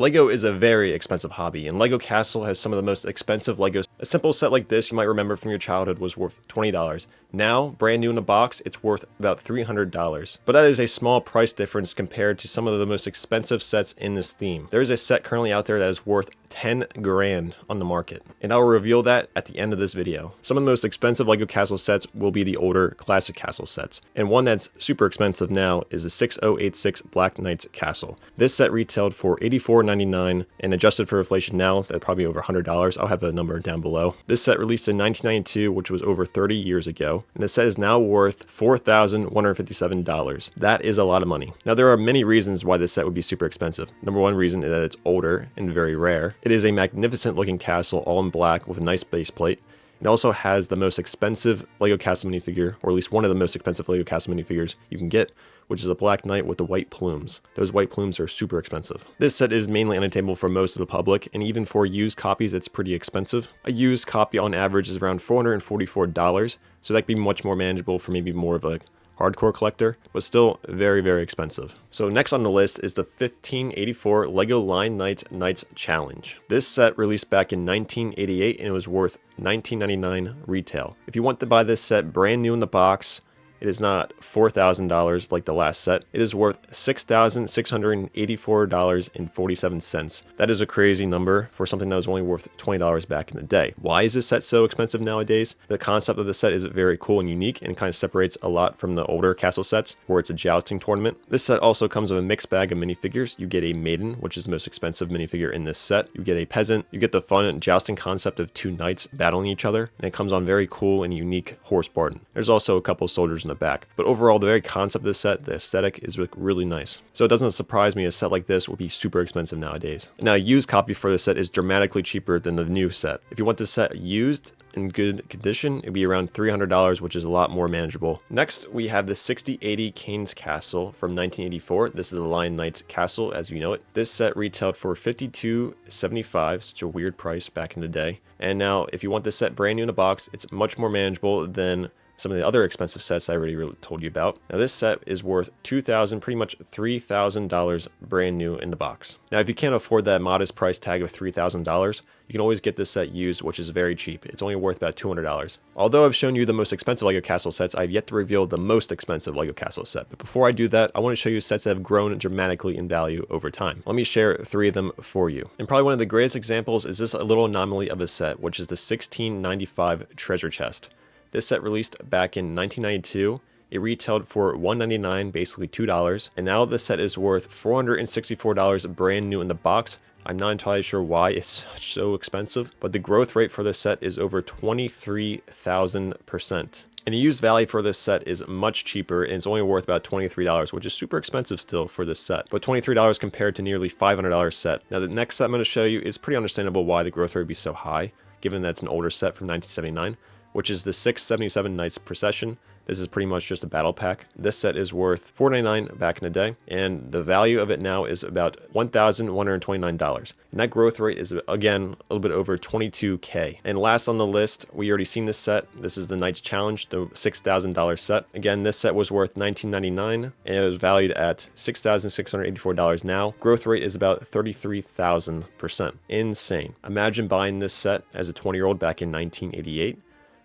Lego is a very expensive hobby, and Lego Castle has some of the most expensive Legos. A simple set like this you might remember from your childhood was worth $20. Now, brand new in a box, it's worth about $300. But that is a small price difference compared to some of the most expensive sets in this theme. There is a set currently out there that is worth 10 grand on the market, and I will reveal that at the end of this video. Some of the most expensive Lego Castle sets will be the older classic castle sets, and one that's super expensive now is the 6086 Black Knights Castle. This set retailed for $84.99, and adjusted for inflation now, that's probably over $100. I'll have a number down below. This set released in 1992, which was over 30 years ago, and the set is now worth $4,157. That is a lot of money. Now, there are many reasons why this set would be super expensive. Number one reason is that it's older and very rare. It is a magnificent looking castle all in black with a nice base plate. It also has the most expensive Lego Castle minifigure, or at least one of the most expensive Lego Castle minifigures you can get, which is a Black Knight with the white plumes. Those white plumes are super expensive. This set is mainly unattainable for most of the public, and even for used copies, it's pretty expensive. A used copy on average is around $444, so that could be much more manageable for maybe more of a hardcore collector, but still very, very expensive. So next on the list is the 1584 Lego Line Knights Challenge. This set released back in 1988 and it was worth $19.99 retail. If you want to buy this set brand new in the box, it is not $4,000 like the last set. It is worth $6,684.47. That is a crazy number for something that was only worth $20 back in the day. Why is this set so expensive nowadays? The concept of the set is very cool and unique and kind of separates a lot from the older castle sets where it's a jousting tournament. This set also comes with a mixed bag of minifigures. You get a maiden, which is the most expensive minifigure in this set. You get a peasant. You get the fun jousting concept of two knights battling each other, and it comes on very cool and unique horse Spartan. There's also a couple soldiers in the back. But overall, the very concept of this set, the aesthetic, is really nice. So it doesn't surprise me a set like this would be super expensive nowadays. Now, a used copy for this set is dramatically cheaper than the new set. If you want this set used in good condition, it'd be around $300, which is a lot more manageable. Next, we have the 6080 Kane's Castle from 1984. This is the Lion Knights Castle as you know it. This set retailed for $52.75, such a weird price back in the day. And now, if you want this set brand new in a box, it's much more manageable than some of the other expensive sets I already told you about. Now this set is worth $2,000, pretty much $3,000 brand new in the box. Now if you can't afford that modest price tag of $3,000, you can always get this set used, which is very cheap. It's only worth about $200. Although I've shown you the most expensive Lego Castle sets, I've yet to reveal the most expensive Lego Castle set. But before I do that, I want to show you sets that have grown dramatically in value over time. Let me share 3 of them for you. And probably one of the greatest examples is this little anomaly of a set, which is the 1695 Treasure Chest. This set released back in 1992. It retailed for $199, basically $2, and now the set is worth $464 brand new in the box. I'm not entirely sure why it's so expensive, but the growth rate for this set is over 23,000%. And the used value for this set is much cheaper, and it's only worth about $23, which is super expensive still for this set. But $23 compared to nearly $500 set. Now the next set I'm going to show you is pretty understandable why the growth rate would be so high, given that it's an older set from 1979. Which is the 677 Knights Procession. This is pretty much just a battle pack. This set is worth $499 back in the day, and the value of it now is about $1,129. And that growth rate is, again, a little bit over 22K. And last on the list, we already seen this set. This is the Knights Challenge, the $6,000 set. Again, this set was worth $1999, and it was valued at $6,684 now. Growth rate is about 33,000%. Insane. Imagine buying this set as a 20-year-old back in 1988.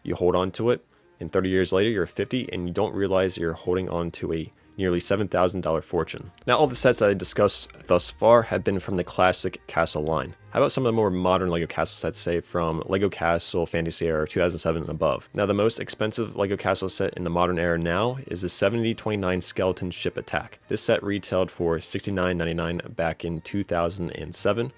You hold on to it, and 30 years later, you're 50, and you don't realize you're holding on to a nearly $7,000 fortune. Now, all the sets that I discussed thus far have been from the classic Castle line. How about some of the more modern Lego Castle sets, say from Lego Castle Fantasy Era 2007 and above? Now, the most expensive Lego Castle set in the modern era now is the 7029 Skeleton Ship Attack. This set retailed for $69.99 back in 2007.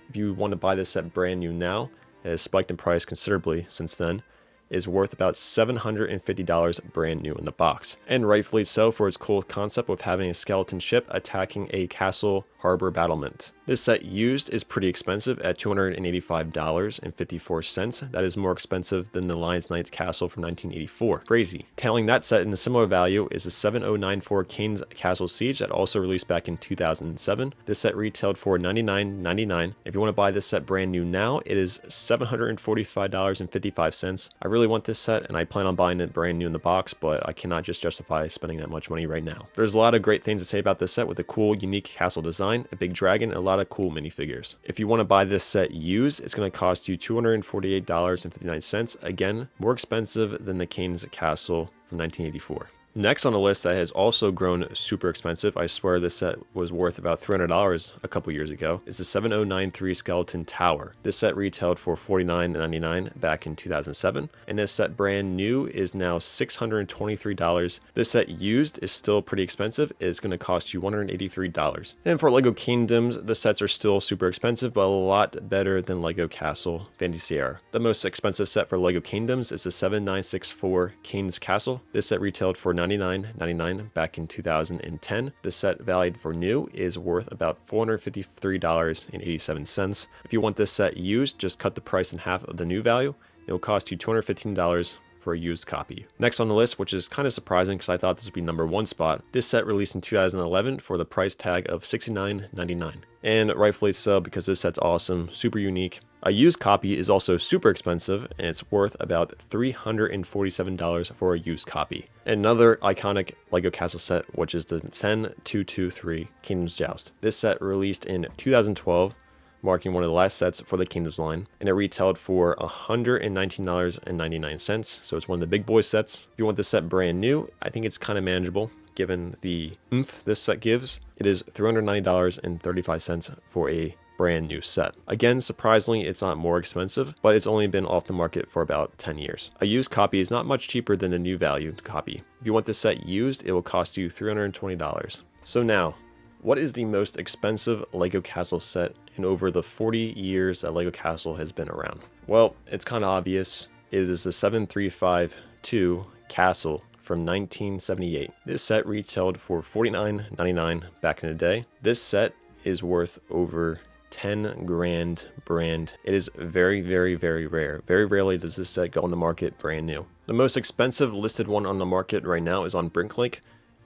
If you want to buy this set brand new now, it has spiked in price considerably since then. Is worth about $750 brand new in the box. And rightfully so for its cool concept of having a skeleton ship attacking a castle harbor battlement. This set used is pretty expensive at $285.54. That is more expensive than the Lion Knights Castle from 1984. Crazy. Tailing that set in a similar value is the 7094 Kane's Castle Siege that also released back in 2007. This set retailed for $99.99. If you want to buy this set brand new now, it is $745.55. I really want this set and I plan on buying it brand new in the box, but I cannot just justify spending that much money right now. There's a lot of great things to say about this set with a cool, unique castle design. design, a big dragon, and a lot of cool minifigures. If you want to buy this set used, it's going to cost you $248.59. Again, more expensive than the Kane's Castle from 1984. Next on the list that has also grown super expensive, I swear this set was worth about $300 a couple years ago, is the 7093 Skeleton Tower. This set retailed for $49.99 back in 2007, and this set brand new is now $623. This set used is still pretty expensive. It's going to cost you $183. And for LEGO Kingdoms, the sets are still super expensive, but a lot better than LEGO Castle Fantasyera. The most expensive set for LEGO Kingdoms is the 7964 Kane's Castle. This set retailed for $99.99 back in 2010. The set valued for new is worth about $453.87. If you want this set used, just cut the price in half of the new value. It will cost you $215 for a used copy. Next on the list, which is kind of surprising because I thought this would be #1 spot, this set released in 2011 for the price tag of $69.99. And rightfully so, because this set's awesome, super unique. A used copy is also super expensive, and it's worth about $347 for a used copy. Another iconic LEGO Castle set, which is the 10223 Kingdoms Joust. This set released in 2012, marking one of the last sets for the Kingdoms line, and it retailed for $119.99, so it's one of the big boy sets. If you want this set brand new, I think it's kind of manageable given the oomph this set gives. It is $390.35 for a brand new set. Again, surprisingly, it's not more expensive, but it's only been off the market for about 10 years. A used copy is not much cheaper than a new valued copy. If you want this set used, it will cost you $320. So now, what is the most expensive LEGO Castle set in over the 40 years that LEGO Castle has been around? Well, it's kind of obvious. It is the 7352 Castle from 1978. This set retailed for $49.99 back in the day. This set is worth over 10 grand brand. It is very, very, very rare. Very rarely does this set go on the market brand new. The most expensive listed one on the market right now is on Brinklink,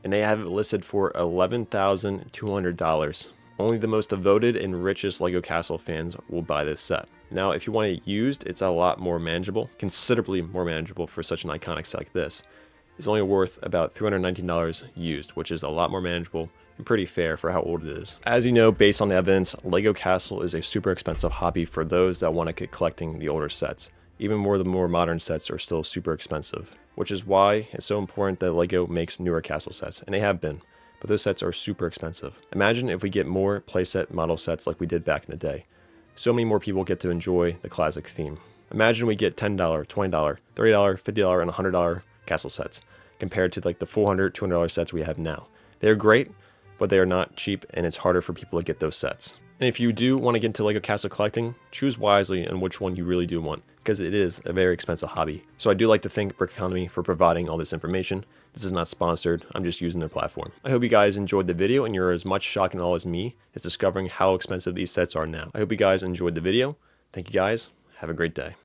and they have it listed for $11,200. Only the most devoted and richest LEGO Castle fans will buy this set. Now, if you want it used, it's a lot more manageable, considerably more manageable for such an iconic set like this. It's only worth about $319 used, which is a lot more manageable and pretty fair for how old it is. As you know, based on the evidence, LEGO Castle is a super expensive hobby for those that want to get collecting the older sets. Even more, the more modern sets are still super expensive, which is why it's so important that LEGO makes newer castle sets, and they have been, but those sets are super expensive. Imagine if we get more playset model sets like we did back in the day. So many more people get to enjoy the classic theme. Imagine we get $10, $20, $30, $50, and $100 castle sets compared to like the $400, $200 sets we have now. They're great, but they are not cheap, and it's harder for people to get those sets. And if you do want to get into LEGO Castle collecting, choose wisely on which one you really do want, because it is a very expensive hobby. So I do like to thank Brick Economy for providing all this information. This is not sponsored, I'm just using their platform. I hope you guys enjoyed the video and you're as much shocked and awe as me as discovering how expensive these sets are now. I hope you guys enjoyed the video. Thank you guys, have a great day.